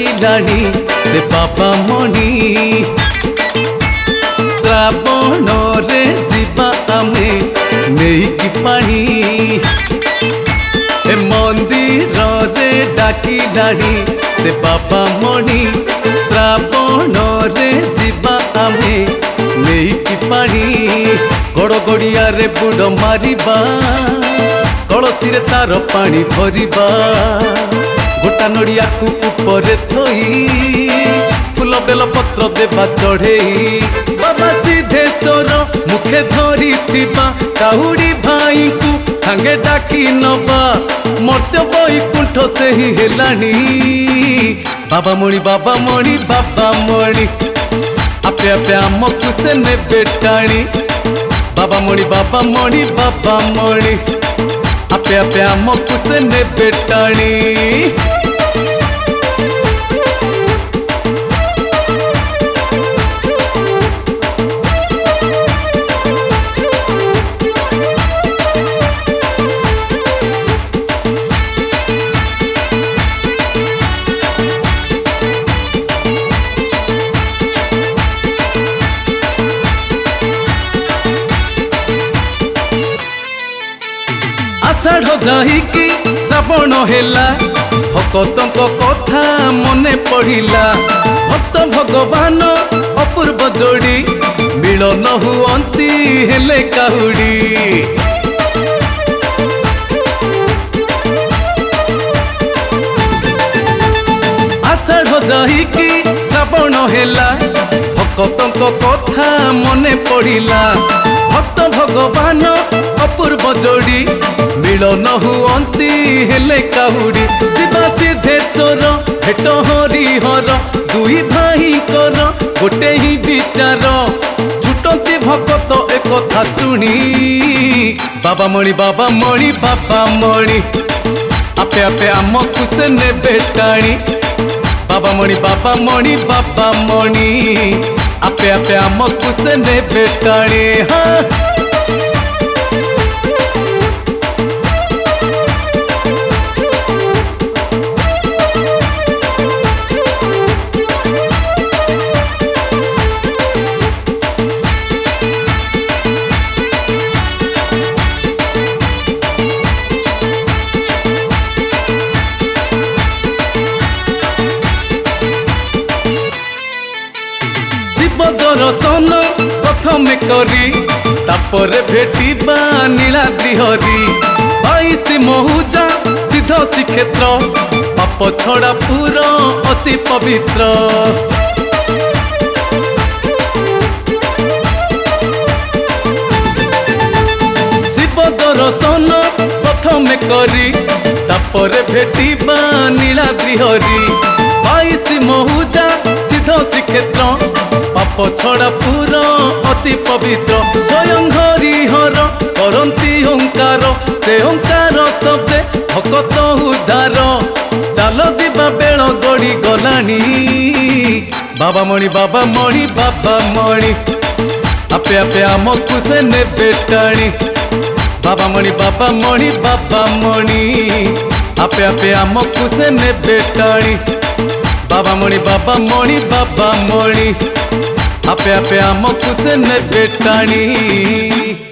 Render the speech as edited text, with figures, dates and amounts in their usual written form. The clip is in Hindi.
डाकिलाणी से बाबा मणि श्रावण रे जीवा आमे नेकी पानी ए मंदिर रे डाकिलाणी से बाबा मणि श्रावण रे जीवा आमे नेकी पानी गड़गड़िया रे बुड़ मारिबा कलसी रे तार पानी भरिबा गोटा नड़िया को ऊपर थई फूल बेल पत्र देवा चढ़ई बाबा सिद्धेश्वर मुखे धरी काहुड़ी भाई को सांगे डाकी नबा मर्त्य बैकुंठ से ही हेलानी बाबा मणि बाबा मणि बाबा मणि आपे आपे आमको से नेबे टाणी बाबा मणि बाबा मणि बाबा मणि आपे आपे आमको से नेबे टाणी आषाढ़ जाहिकी श्रावण हेला भक्तों कथा मने पड़िला भक्त भगवान अपूर्व जोड़ी मिलन हुअंती हेले काहुड़ी आषाढ़ जाहिकी श्रावण हेला भक्तों कथा मने पड़िला भक्त भगवान अपूर्व जोड़ी मिलन हुअंती हेले काहुड़ी जीवा सिद्धेश्वर भेट हरिहर दुई भाई कर गोटे ही विचार छुटती भक्त एक कथा शुणी बाबा मणि बाबा मणि बाबा मणि आपे आपे आमको से नेबे टाणी बाबा मणि बाबा मणि बाबा मणि आपे आपे आमको से नेबे टाणी हाँ दर्शन प्रथम करी तापर भेटिबा नीलाद्रि हरि 22 महुजा सिद्ध श्रीक्षेत्र पाप छड़ा पुर अति पवित्र शिव दर्शन प्रथम करी तापर भेटिबा नीलाद्रि हरि 22 महुजा सिद्ध श्रीक्षेत्र पाप छड़ा पुर अति पवित्र स्वयं हरिहर करती ओंकार से ओंकार शब्दे भक्त उद्धार चल जीवा बेल गड़ी गलानी बाबा मणि बाबा मणि बाबा मणि आपे आपे आमको से नेबे टाणी बाबा मणि बाबा मणि बाबा मणि आपे आपे आमको से नेबे टाणी बाबा मणि बाबा मणि बाबा मणि आपे आपे आमको से नेबे टाणी।